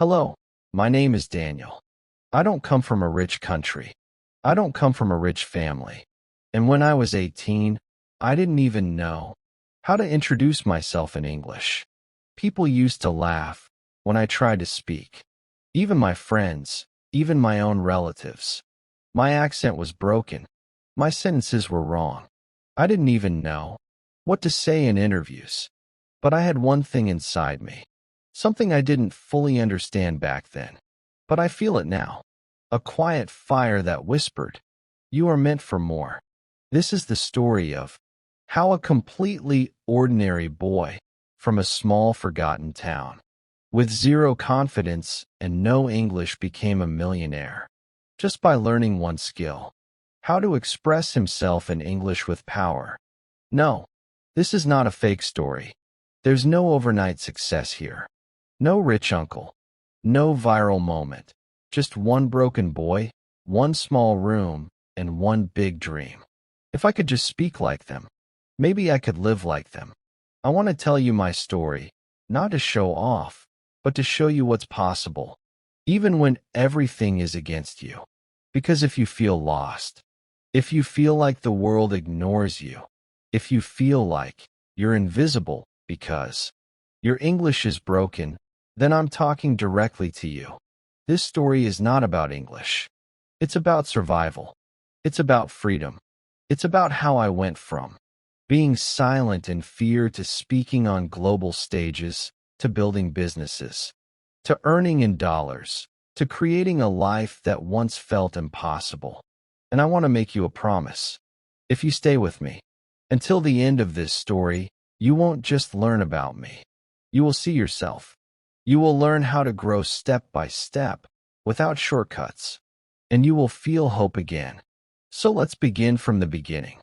Hello, my name is Daniel. I don't come from a rich country. I don't come from a rich family. And when I was 18, I didn't even know how to introduce myself in English. People used to laugh when I tried to speak. Even my friends, even my own relatives. My accent was broken. My sentences were wrong. I didn't even know what to say in interviews. But I had one thing inside me. Something I didn't fully understand back then. But I feel it now. A quiet fire that whispered, "You are meant for more." This is the story of how a completely ordinary boy from a small forgotten town with zero confidence and no English became a millionaire just by learning one skill: how to express himself in English with power. No, this is not a fake story. There's no overnight success here. No rich uncle. No viral moment. Just one broken boy, one small room, and one big dream. If I could just speak like them, maybe I could live like them. I want to tell you my story, not to show off, but to show you what's possible, even when everything is against you. Because if you feel lost, if you feel like the world ignores you, if you feel like you're invisible because your English is broken, then I'm talking directly to you. This story is not about English. It's about survival. It's about freedom. It's about how I went from being silent in fear to speaking on global stages, to building businesses, to earning in dollars, to creating a life that once felt impossible. And I want to make you a promise. If you stay with me until the end of this story, you won't just learn about me. You will see yourself. You will learn how to grow step by step without shortcuts, and you will feel hope again. So let's begin from the beginning,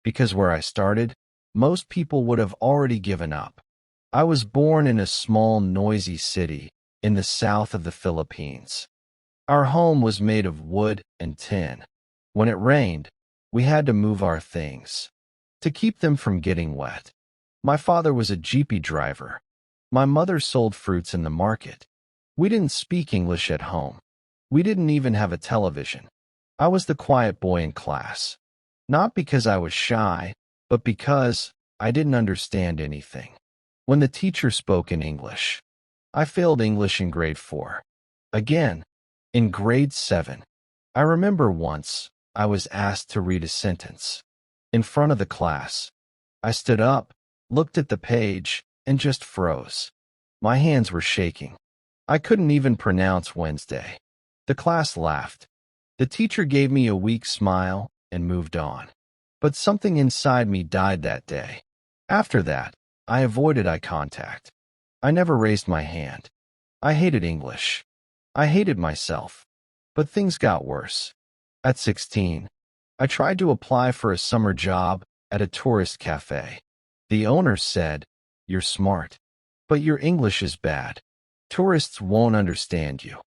because where I started, most people would have already given up. I was born in a small, noisy city in the south of the Philippines. Our home was made of wood and tin. When it rained, we had to move our things to keep them from getting wet. My father was a jeepy driver. My mother sold fruits in the market. We didn't speak English at home. We didn't even have a television. I was the quiet boy in class. Not because I was shy, but because I didn't understand anything. When the teacher spoke in English, I failed English in grade 4. Again, in grade 7. I remember once I was asked to read a sentence in front of the class. I stood up, looked at the page, and just froze. My hands were shaking. I couldn't even pronounce Wednesday. The class laughed. The teacher gave me a weak smile and moved on. But something inside me died that day. After that, I avoided eye contact. I never raised my hand. I hated English. I hated myself. But things got worse. At 16, I tried to apply for a summer job at a tourist cafe. The owner said, "You're smart, but your English is bad. Tourists won't understand you."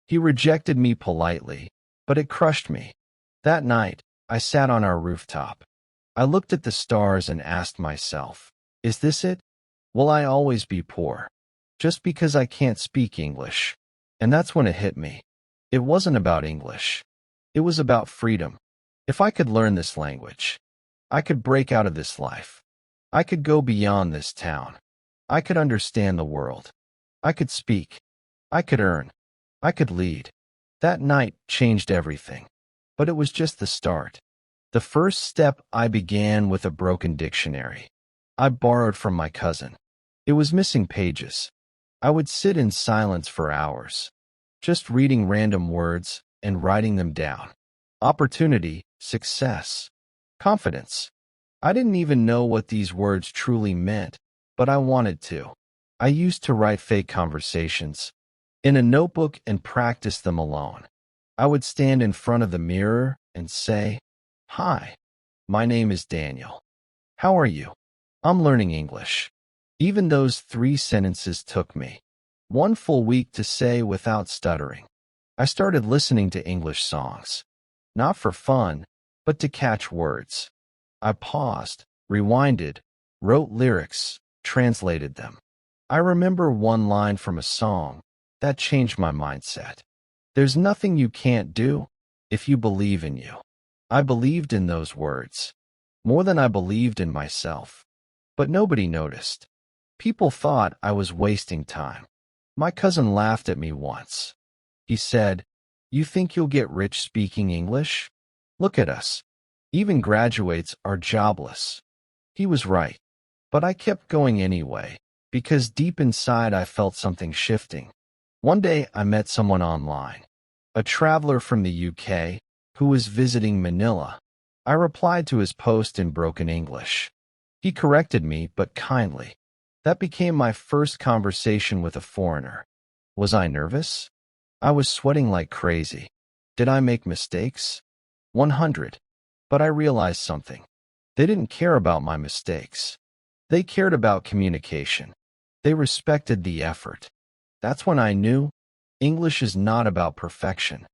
He rejected me politely, but it crushed me. That night, I sat on our rooftop. I looked at the stars and asked myself, is this it? Will I always be poor? Just because I can't speak English? And that's when it hit me. It wasn't about English. It was about freedom. If I could learn this language, I could break out of this life. I could go beyond this town. I could understand the world. I could speak. I could earn. I could lead. That night changed everything. But it was just the start. The first step, I began with a broken dictionary. I borrowed from my cousin. It was missing pages. I would sit in silence for hours, just reading random words and writing them down. Opportunity, success, confidence. I didn't even know what these words truly meant, but I wanted to. I used to write fake conversations in a notebook and practice them alone. I would stand in front of the mirror and say, "Hi, my name is Daniel. How are you? I'm learning English." Even those 3 sentences took me 1 full week to say without stuttering. I started listening to English songs, not for fun, but to catch words. I paused, rewinded, wrote lyrics, translated them. I remember one line from a song, That changed my mindset. There's nothing you can't do if you believe in you. I believed in those words, more than I believed in myself. But nobody noticed. People thought I was wasting time. My cousin laughed at me once. He said, "You think you'll get rich speaking English? Look at us. Even graduates are jobless." He was right. But I kept going anyway, because deep inside I felt something shifting. One day I met someone online, a traveler from the UK who was visiting Manila. I replied to his post in broken English. He corrected me, but kindly. That became my first conversation with a foreigner. Was I nervous? I was sweating like crazy. Did I make mistakes? 100. But I realized something. They didn't care about my mistakes. They cared about communication. They respected the effort. That's when I knew English is not about perfection.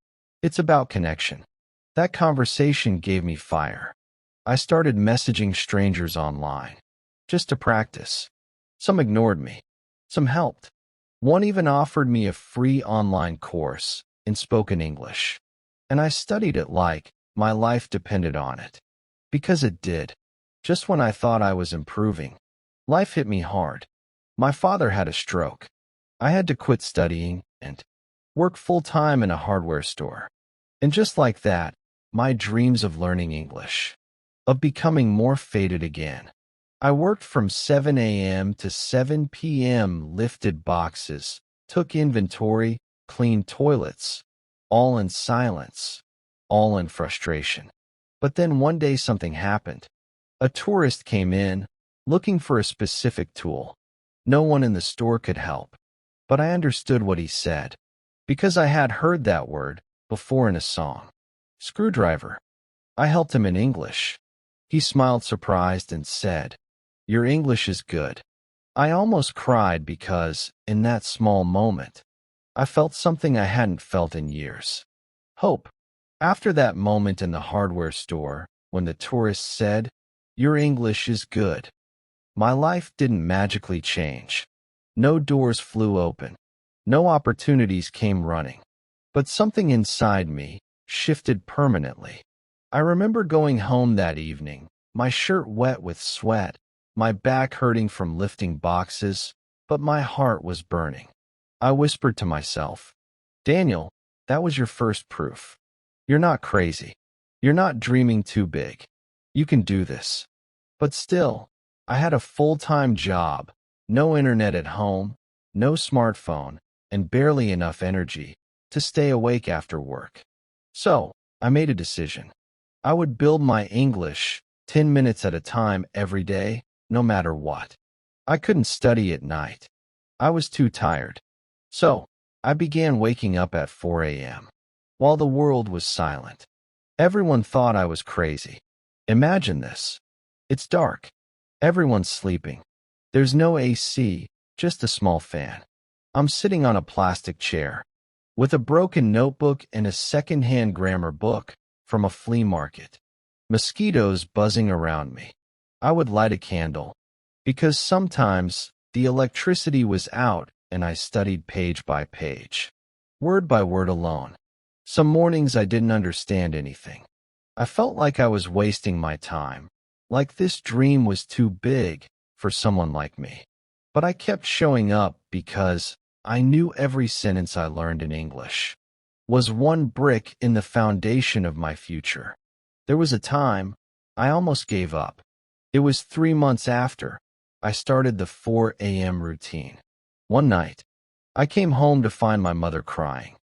It's about connection. That conversation gave me fire. I started messaging strangers online, just to practice. Some ignored me. Some helped. One even offered me a free online course in spoken English. And I studied it like my life depended on it. Because it did. Just when I thought I was improving, life hit me hard. My father had a stroke. I had to quit studying and work full-time in a hardware store. And just like that, my dreams of learning English, of becoming more faded again. I worked from 7 a.m. to 7 p.m., lifted boxes, took inventory, cleaned toilets, all in silence, all in frustration. But then one day something happened. A tourist came in, looking for a specific tool. No one in the store could help. But I understood what he said, because I had heard that word before in a song. Screwdriver. I helped him in English. He smiled surprised and said, "Your English is good." I almost cried because, in that small moment, I felt something I hadn't felt in years. Hope. After that moment in the hardware store, when the tourist said, "Your English is good," my life didn't magically change. No doors flew open. No opportunities came running. But something inside me shifted permanently. I remember going home that evening, my shirt wet with sweat, my back hurting from lifting boxes, but my heart was burning. I whispered to myself, "Daniel, that was your first proof. You're not crazy. You're not dreaming too big. You can do this." But still, I had a full-time job, no internet at home, no smartphone, and barely enough energy to stay awake after work. So, I made a decision. I would build my English 10 minutes at a time every day, no matter what. I couldn't study at night. I was too tired. So, I began waking up at 4 a.m. while the world was silent. Everyone thought I was crazy. Imagine this. It's dark. Everyone's sleeping. There's no AC, just a small fan. I'm sitting on a plastic chair, with a broken notebook and a second-hand grammar book from a flea market. Mosquitoes buzzing around me. I would light a candle, because sometimes the electricity was out and I studied page by page, word by word alone. Some mornings I didn't understand anything. I felt like I was wasting my time, like this dream was too big for someone like me. But I kept showing up because I knew every sentence I learned in English was one brick in the foundation of my future. There was a time I almost gave up. It was 3 months after I started the 4 a.m. routine. One night, I came home to find my mother crying.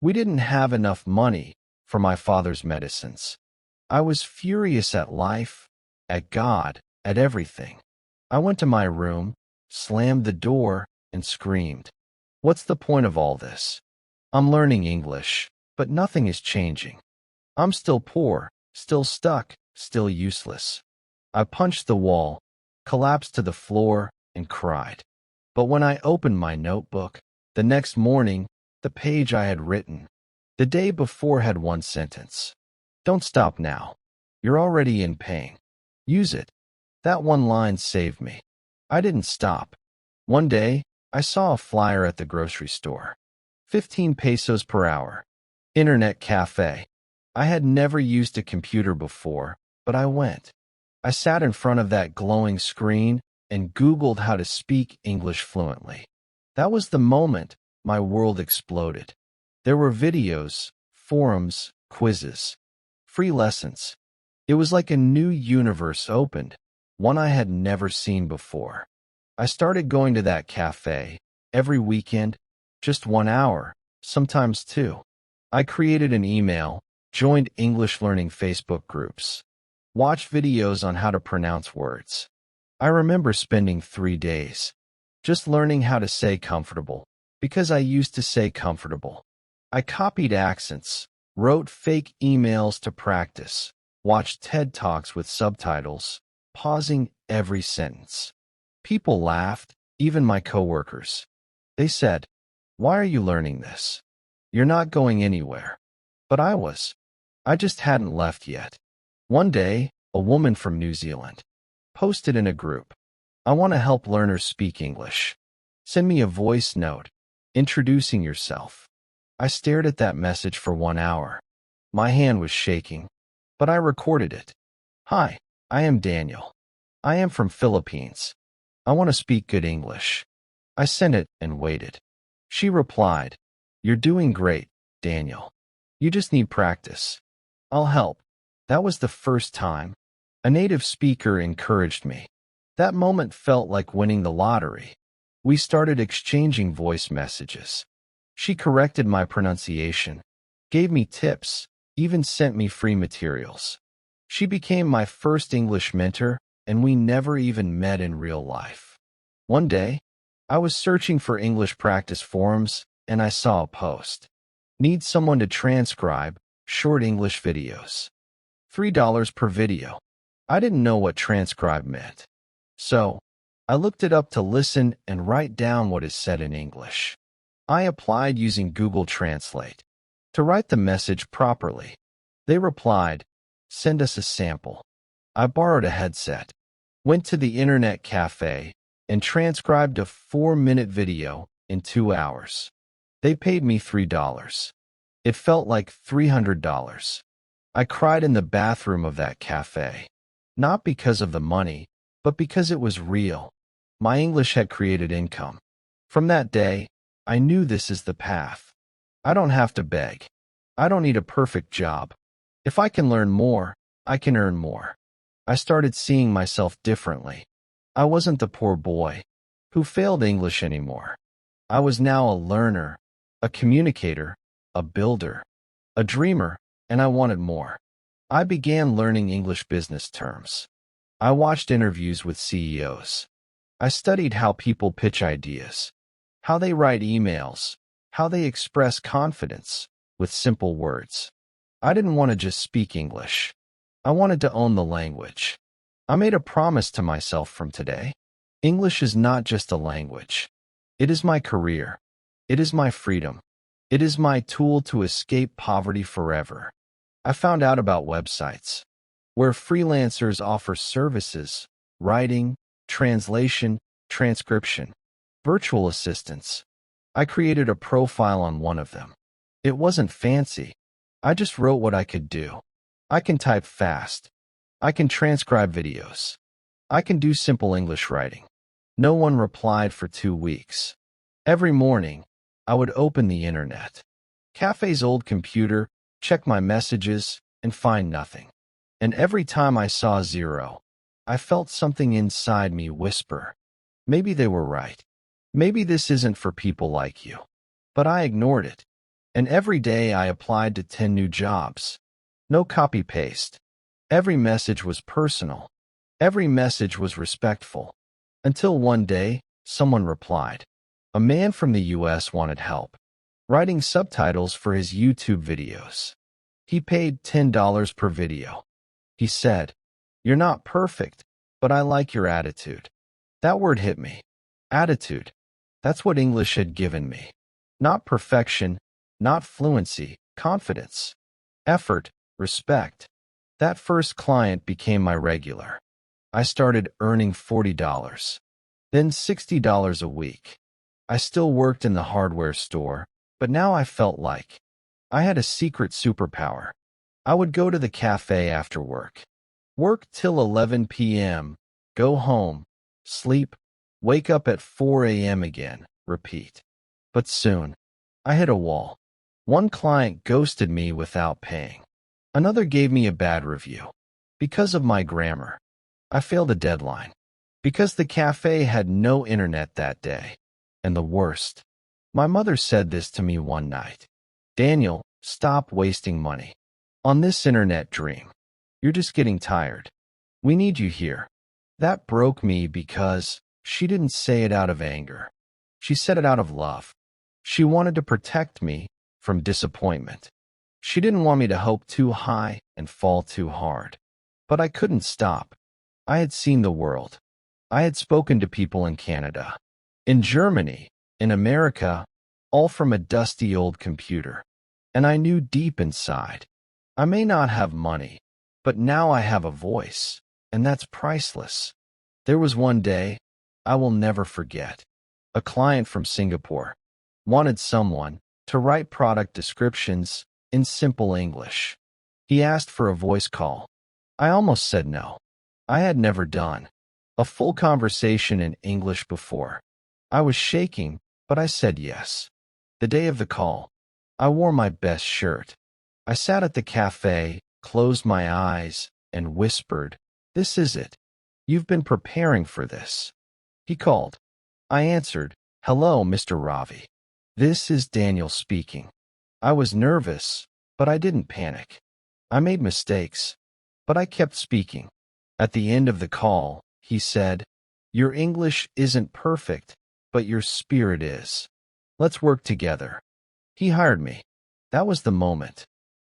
We didn't have enough money for my father's medicines. I was furious at life, at God, at everything. I went to my room, slammed the door, and screamed, "What's the point of all this? I'm learning English, but nothing is changing. I'm still poor, still stuck, still useless." I punched the wall, collapsed to the floor, and cried. But when I opened my notebook, the next morning, the page I had written the day before had one sentence. "Don't stop now. You're already in pain. Use it." That one line saved me. I didn't stop. One day, I saw a flyer at the grocery store. 15 pesos per hour. Internet cafe. I had never used a computer before, but I went. I sat in front of that glowing screen and Googled how to speak English fluently. That was the moment my world exploded. There were videos, forums, quizzes, free lessons. It was like a new universe opened, one I had never seen before. I started going to that cafe every weekend, just 1 hour, sometimes 2. I created an email, joined English learning Facebook groups, watched videos on how to pronounce words. I remember spending 3 days just learning how to say comfortable, because I used to say comfortable. I copied accents, wrote fake emails to practice, watched TED Talks with subtitles, pausing every sentence. People laughed, even my coworkers. They said, "Why are you learning this? You're not going anywhere." But I was. I just hadn't left yet. One day, a woman from New Zealand posted in a group, "I want to help learners speak English. Send me a voice note, introducing yourself." I stared at that message for 1 hour. My hand was shaking, but I recorded it. "Hi, I am Daniel. I am from Philippines. I want to speak good English." I sent it and waited. She replied, "You're doing great, Daniel. You just need practice. I'll help." That was the first time a native speaker encouraged me. That moment felt like winning the lottery. We started exchanging voice messages. She corrected my pronunciation, gave me tips, even sent me free materials. She became my first English mentor, and we never even met in real life. One day, I was searching for English practice forums, and I saw a post. "Need someone to transcribe short English videos. $3 per video." I didn't know what transcribe meant. So, I looked it up to listen and write down what is said in English. I applied using Google Translate to write the message properly. They replied, "Send us a sample." I borrowed a headset, went to the internet cafe, and transcribed a 4-minute video in 2 hours. They paid me $3. It felt like $300. I cried in the bathroom of that cafe, not because of the money, but because it was real. My English had created income. From that day, I knew this is the path. I don't have to beg. I don't need a perfect job. If I can learn more, I can earn more. I started seeing myself differently. I wasn't the poor boy who failed English anymore. I was now a learner, a communicator, a builder, a dreamer, and I wanted more. I began learning English business terms. I watched interviews with CEOs. I studied how people pitch ideas, how they write emails, how they express confidence with simple words. I didn't want to just speak English. I wanted to own the language. I made a promise to myself from today. English is not just a language. It is my career. It is my freedom. It is my tool to escape poverty forever. I found out about websites where freelancers offer services, writing, translation, transcription, virtual assistants. I created a profile on one of them. It wasn't fancy. I just wrote what I could do. I can type fast. I can transcribe videos. I can do simple English writing. No one replied for 2 weeks. Every morning, I would open the internet, cafe's old computer, check my messages, and find nothing. And every time I saw 0, I felt something inside me whisper, maybe they were right. Maybe this isn't for people like you. But I ignored it. And every day I applied to 10 new jobs. No copy-paste. Every message was personal. Every message was respectful. Until one day, someone replied. A man from the US wanted help writing subtitles for his YouTube videos. He paid $10 per video. He said, "You're not perfect, but I like your attitude." That word hit me. Attitude. That's what English had given me. Not perfection, not fluency, confidence, effort, respect. That first client became my regular. I started earning $40, then $60 a week. I still worked in the hardware store, But now I felt like I had a secret superpower. I would go to the cafe after work. Work till 11 p.m., go home, sleep, wake up at 4 a.m. again, repeat. But soon, I hit a wall. One client ghosted me without paying. Another gave me a bad review. Because of my grammar, I failed a deadline. Because the cafe had no internet that day. And the worst, my mother said this to me one night. Daniel, stop wasting money on this internet dream. You're just getting tired. We need you here. That broke me because she didn't say it out of anger. She said it out of love. She wanted to protect me from disappointment. She didn't want me to hope too high and fall too hard. But I couldn't stop. I had seen the world. I had spoken to people in Canada, in Germany, in America, all from a dusty old computer. And I knew deep inside, I may not have money, but now I have a voice, and that's priceless. There was one day I will never forget. A client from Singapore wanted someone to write product descriptions in simple English. He asked for a voice call. I almost said no. I had never done a full conversation in English before. I was shaking, but I said yes. The day of the call, I wore my best shirt. I sat at the cafe, closed my eyes, and whispered, "This is it. You've been preparing for this." He called. I answered, "Hello, Mr. Ravi. This is Daniel speaking." I was nervous, but I didn't panic. I made mistakes, but I kept speaking. At the end of the call, he said, "Your English isn't perfect, but your spirit is. Let's work together." He hired me. That was the moment.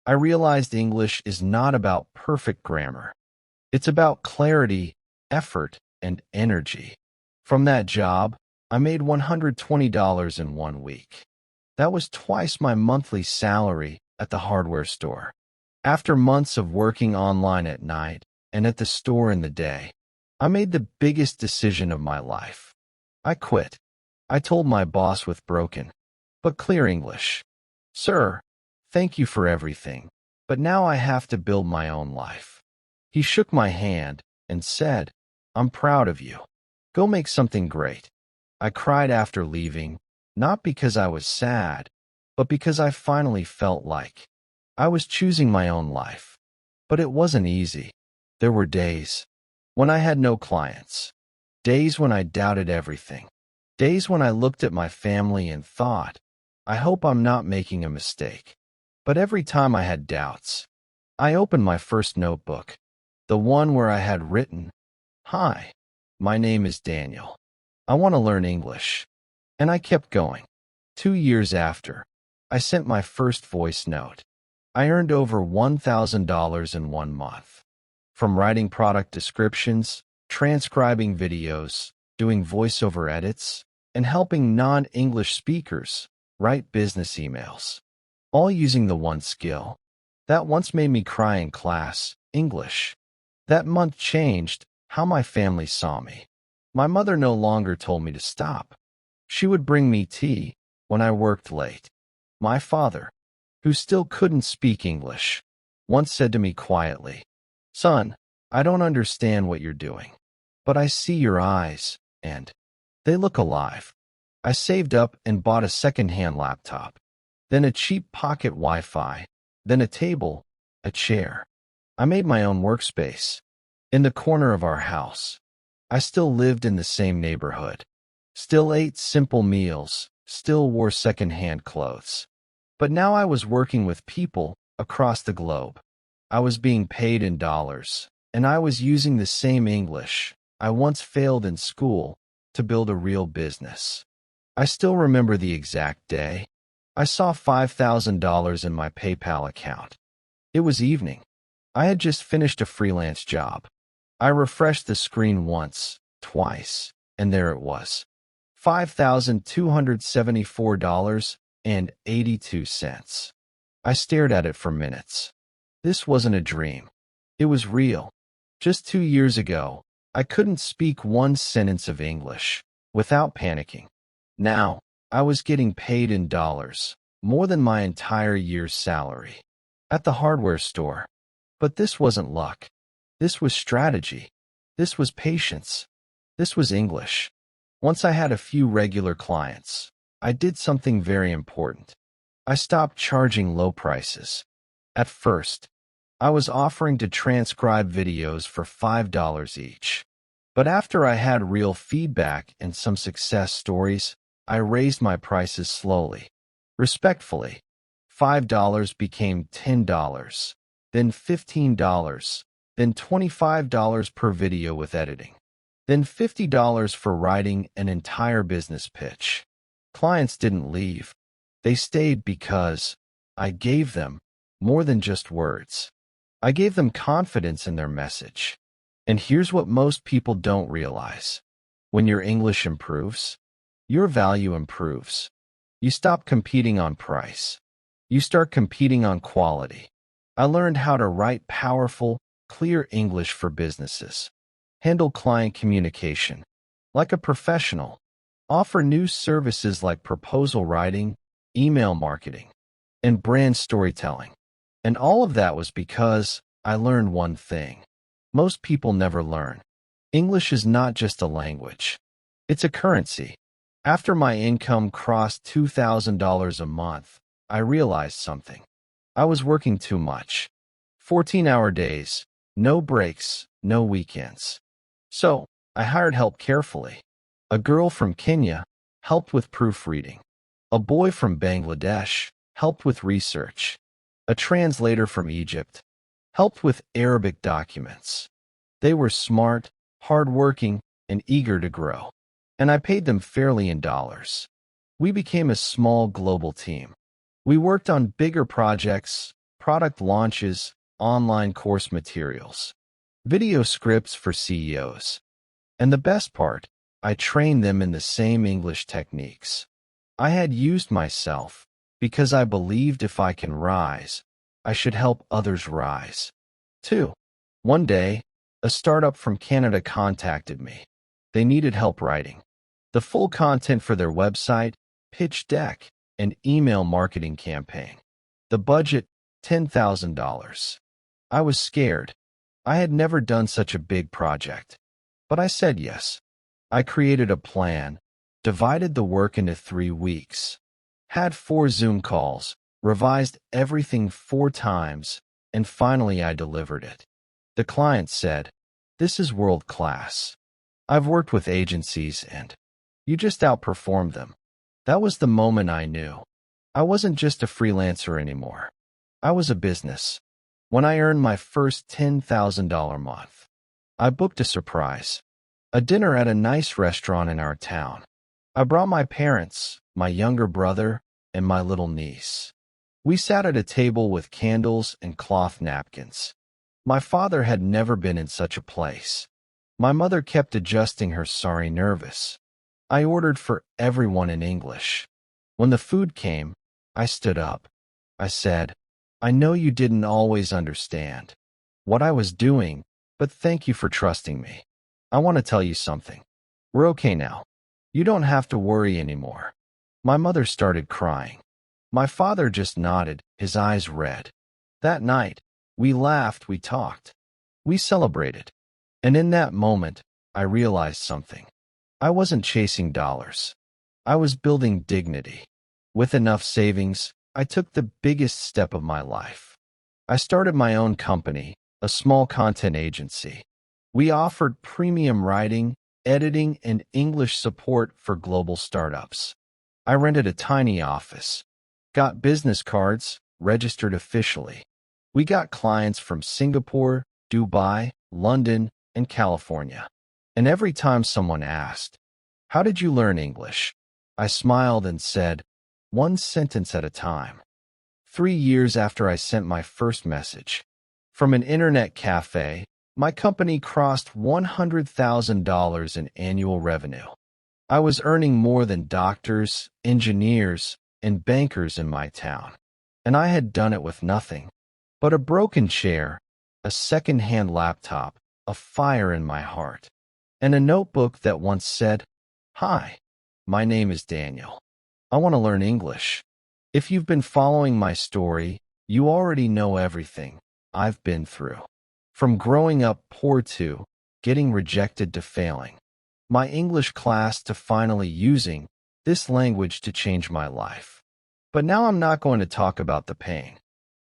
I realized English is not about perfect grammar. It's about clarity, effort, and energy. From that job, I made $120 in 1 week. That was twice my monthly salary at the hardware store. After months of working online at night and at the store in the day, I made the biggest decision of my life. I quit. I told my boss with broken, but clear English, "Sir, thank you for everything, but now I have to build my own life." He shook my hand and said, "I'm proud of you. Go make something great." I cried after leaving, not because I was sad, but because I finally felt like I was choosing my own life. But it wasn't easy. There were days when I had no clients, days when I doubted everything, days when I looked at my family and thought, I hope I'm not making a mistake. But every time I had doubts, I opened my first notebook, the one where I had written, "Hi, my name is Daniel. I want to learn English." And I kept going. 2 years after, I sent my first voice note. I earned over $1,000 in 1 month. From writing product descriptions, transcribing videos, doing voiceover edits, and helping non-English speakers write business emails. All using the one skill that once made me cry in class, English. That month changed how my family saw me. My mother no longer told me to stop. She would bring me tea when I worked late. My father, who still couldn't speak English, once said to me quietly, "Son, I don't understand what you're doing, but I see your eyes, and they look alive." I saved up and bought a second-hand laptop, then a cheap pocket Wi-Fi, then a table, a chair. I made my own workspace in the corner of our house. I still lived in the same neighborhood, still ate simple meals, still wore second-hand clothes. But now I was working with people across the globe. I was being paid in dollars, and I was using the same English I once failed in school to build a real business. I still remember the exact day. I saw $5,000 in my PayPal account. It was evening. I had just finished a freelance job. I refreshed the screen once, twice, and there it was. $5,274.82. I stared at it for minutes. This wasn't a dream. It was real. Just 2 years ago, I couldn't speak one sentence of English without panicking. Now, I was getting paid in dollars, more than my entire year's salary, at the hardware store. But this wasn't luck. This was strategy. This was patience. This was English. Once I had a few regular clients, I did something very important. I stopped charging low prices. At first, I was offering to transcribe videos for $5 each. But after I had real feedback and some success stories, I raised my prices slowly. Respectfully, $5 became $10, then $15, then $25 per video with editing, then $50 for writing an entire business pitch. Clients didn't leave. They stayed because I gave them more than just words. I gave them confidence in their message. And here's what most people don't realize. When your English improves, your value improves. You stop competing on price. You start competing on quality. I learned how to write powerful, clear English for businesses, handle client communication like a professional, offer new services like proposal writing, email marketing, and brand storytelling. And all of that was because I learned one thing. Most people never learn. English is not just a language. It's a currency. After my income crossed $2,000 a month, I realized something. I was working too much. 14-hour days, no breaks, no weekends. So, I hired help carefully. A girl from Kenya helped with proofreading. A boy from Bangladesh helped with research. A translator from Egypt helped with Arabic documents. They were smart, hardworking, and eager to grow. And I paid them fairly in dollars. We became a small global team. We worked on bigger projects, product launches, online course materials, video scripts for CEOs. And the best part, I trained them in the same English techniques I had used myself, because I believed if I can rise, I should help others rise. 2. One day, a startup from Canada contacted me. They needed help writing the full content for their website, pitch deck, and email marketing campaign. The budget, $10,000. I was scared. I had never done such a big project. But I said yes. I created a plan, divided the work into 3 weeks, had 4 Zoom calls, revised everything 4 times, and finally I delivered it. The client said, "This is world class. I've worked with agencies and you just outperformed them." That was the moment I knew. I wasn't just a freelancer anymore. I was a business. When I earned my first $10,000 month, I booked a surprise, a dinner at a nice restaurant in our town. I brought my parents, my younger brother, and my little niece. We sat at a table with candles and cloth napkins. My father had never been in such a place. My mother kept adjusting her sorry nervous. I ordered for everyone in English. When the food came, I stood up. I said, "I know you didn't always understand what I was doing, but thank you for trusting me. I want to tell you something. We're okay now. You don't have to worry anymore." My mother started crying. My father just nodded, his eyes red. That night, we laughed, we talked. We celebrated. And in that moment, I realized something. I wasn't chasing dollars. I was building dignity. With enough savings, I took the biggest step of my life. I started my own company, a small content agency. We offered premium writing, editing, and English support for global startups. I rented a tiny office, got business cards, registered officially. We got clients from Singapore, Dubai, London, and California. And every time someone asked, "How did you learn English?" I smiled and said, "1 sentence at a time." 3 years after I sent my first message, from an internet cafe, my company crossed $100,000 in annual revenue. I was earning more than doctors, engineers, and bankers in my town. And I had done it with nothing but a broken chair, a second-hand laptop, a fire in my heart, and a notebook that once said, "Hi, my name is Daniel. I want to learn English." If you've been following my story, you already know everything I've been through. From growing up poor to getting rejected to failing my English class to finally using this language to change my life. But now I'm not going to talk about the pain.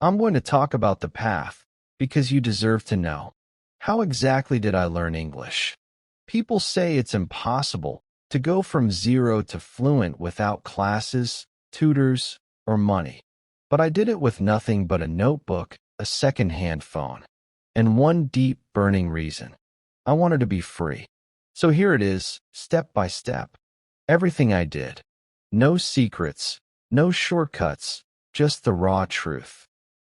I'm going to talk about the path, because you deserve to know. How exactly did I learn English? People say it's impossible to go from zero to fluent without classes, tutors, or money. But I did it with nothing but a notebook, a second-hand phone, and one deep, burning reason. I wanted to be free. So here it is, step by step. Everything I did. No secrets, no shortcuts, just the raw truth.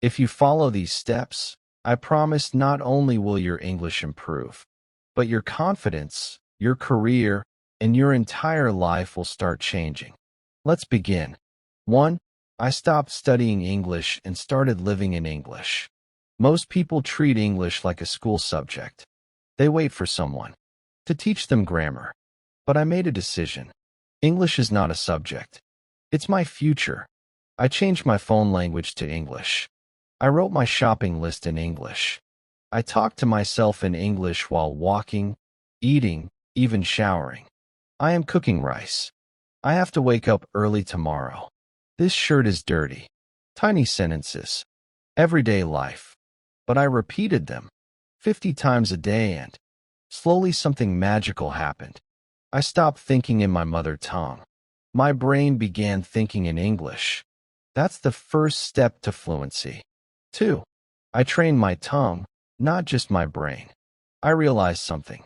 If you follow these steps, I promise not only will your English improve, but your confidence, your career, and your entire life will start changing. Let's begin. 1. I stopped studying English and started living in English. Most people treat English like a school subject. They wait for someone to teach them grammar. But I made a decision. English is not a subject. It's my future. I changed my phone language to English. I wrote my shopping list in English. I talked to myself in English while walking, eating, even showering. I am cooking rice. I have to wake up early tomorrow. This shirt is dirty. Tiny sentences. Everyday life. But I repeated them 50 times a day and slowly something magical happened. I stopped thinking in my mother tongue. My brain began thinking in English. That's the first step to fluency. 2. I trained my tongue, not just my brain. I realized something.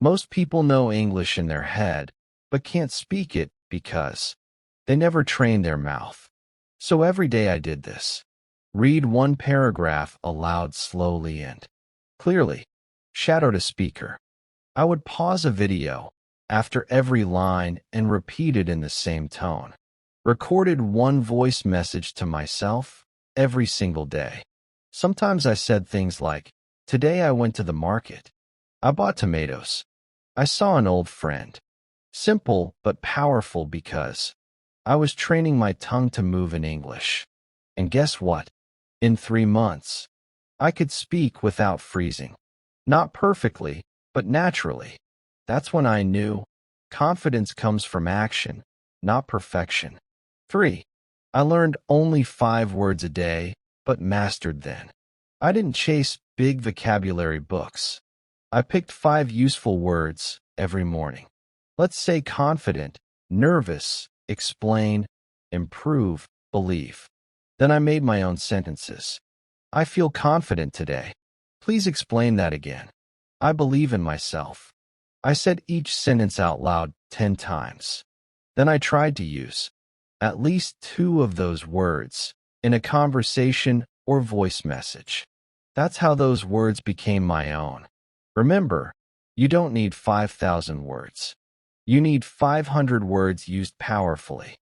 Most people know English in their head, but can't speak it because they never trained their mouth. So every day I did this. Read one paragraph aloud slowly and clearly. Shadow to speaker. I would pause a video after every line and repeat it in the same tone. Recorded one voice message to myself every single day. Sometimes I said things like, "Today I went to the market. I bought tomatoes. I saw an old friend." Simple but powerful because I was training my tongue to move in English. And guess what? In 3 months, I could speak without freezing. Not perfectly, but naturally. That's when I knew confidence comes from action, not perfection. 3. I learned only 5 words a day, but mastered them. I didn't chase big vocabulary books. I picked 5 useful words every morning. Let's say confident, nervous, explain, improve, believe. Then I made my own sentences. I feel confident today. Please explain that again. I believe in myself. I said each sentence out loud 10 times. Then I tried to use at least 2 of those words in a conversation or voice message. That's how those words became my own. Remember, you don't need 5,000 words. You need 500 words used powerfully.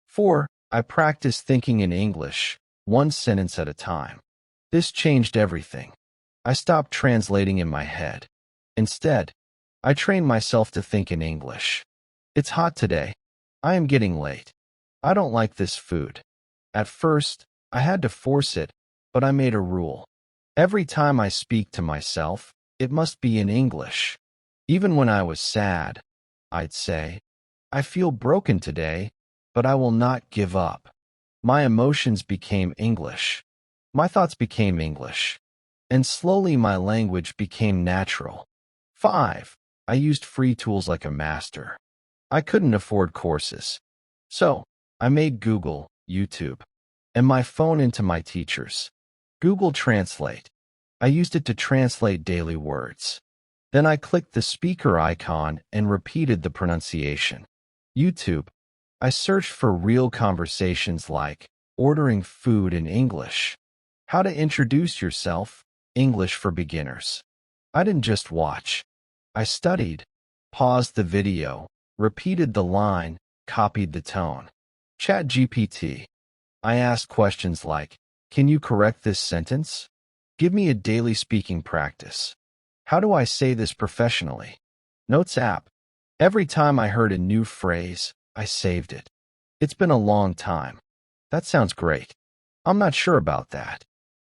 4. I practiced thinking in English, one sentence at a time. This changed everything. I stopped translating in my head. Instead, I trained myself to think in English. It's hot today. I am getting late. I don't like this food. At first, I had to force it, but I made a rule. Every time I speak to myself, it must be in English. Even when I was sad, I'd say, "I feel broken today, but I will not give up." My emotions became English. My thoughts became English. And slowly my language became natural. 5. I used free tools like a master. I couldn't afford courses. So, I made Google, YouTube, and my phone into my teachers. Google Translate. I used it to translate daily words. Then I clicked the speaker icon and repeated the pronunciation. YouTube. I searched for real conversations like ordering food in English. How to introduce yourself, English for beginners. I didn't just watch. I studied, paused the video, repeated the line, copied the tone. ChatGPT. I asked questions like, "Can you correct this sentence? Give me a daily speaking practice. How do I say this professionally?" Notes app. Every time I heard a new phrase, I saved it. It's been a long time. That sounds great. I'm not sure about that.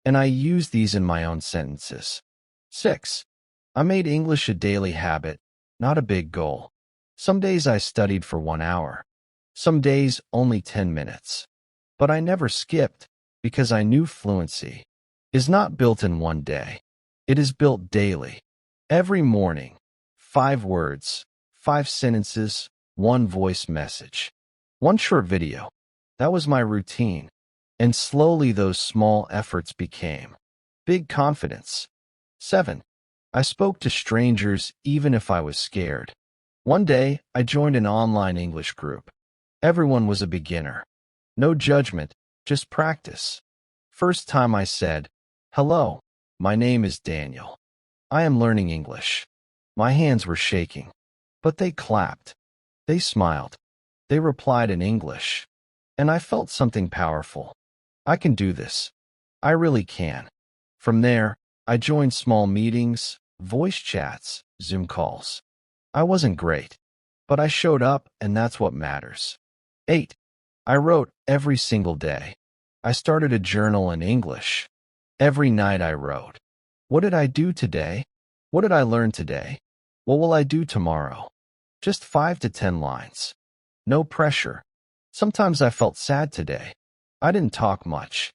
And I use these in my own sentences. 6. I made English a daily habit, not a big goal. Some days I studied for 1 hour. Some days only 10 minutes. But I never skipped because I knew fluency is not built in one day. It is built daily. Every morning, 5 words, 5 sentences, 1 voice message, 1 short video. That was my routine. And slowly those small efforts became big confidence. 7. I spoke to strangers even if I was scared. One day, I joined an online English group. Everyone was a beginner. No judgment, just practice. First time I said, "Hello, my name is Daniel. I am learning English." My hands were shaking, but they clapped. They smiled. They replied in English. And I felt something powerful. I can do this. I really can. From there, I joined small meetings, voice chats, Zoom calls. I wasn't great, but I showed up, and that's what matters. 8. I wrote every single day. I started a journal in English. Every night I wrote. What did I do today? What did I learn today? What will I do tomorrow? Just 5 to 10 lines. No pressure. Sometimes I felt sad today. I didn't talk much,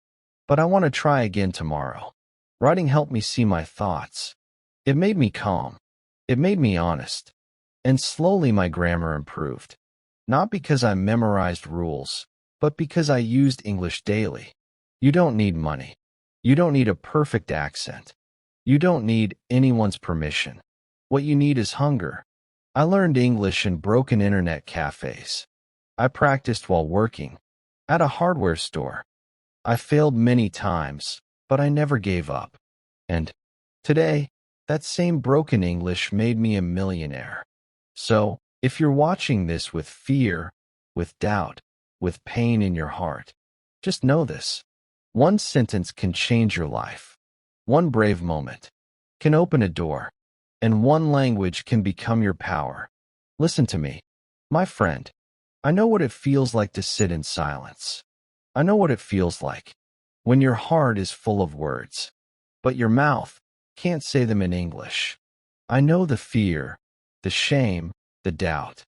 but I want to try again tomorrow. Writing helped me see my thoughts. It made me calm. It made me honest. And slowly my grammar improved. Not because I memorized rules, but because I used English daily. You don't need money. You don't need a perfect accent. You don't need anyone's permission. What you need is hunger. I learned English in broken internet cafes. I practiced while working at a hardware store. I failed many times, but I never gave up. And today, that same broken English made me a millionaire. So, if you're watching this with fear, with doubt, with pain in your heart, just know this. One sentence can change your life. One brave moment can open a door, and one language can become your power. Listen to me, my friend. I know what it feels like to sit in silence. I know what it feels like when your heart is full of words, but your mouth can't say them in English. I know the fear, the shame, the doubt,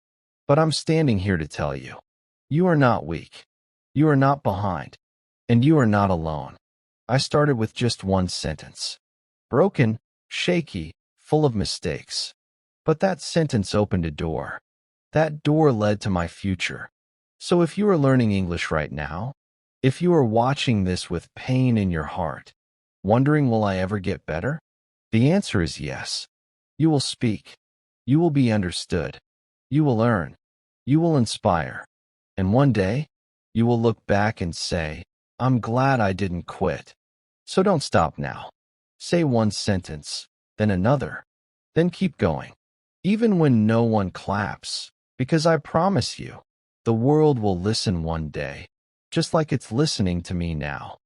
but I'm standing here to tell you, you are not weak. You are not behind, and you are not alone. I started with just one sentence. Broken, shaky, full of mistakes. But that sentence opened a door. That door led to my future. So if you are learning English right now, if you are watching this with pain in your heart, wondering will I ever get better? The answer is yes. You will speak. You will be understood. You will learn. You will inspire. And one day, you will look back and say, I'm glad I didn't quit. So don't stop now. Say one sentence, then another, then keep going. Even when no one claps, because I promise you, the world will listen one day, just like it's listening to me now.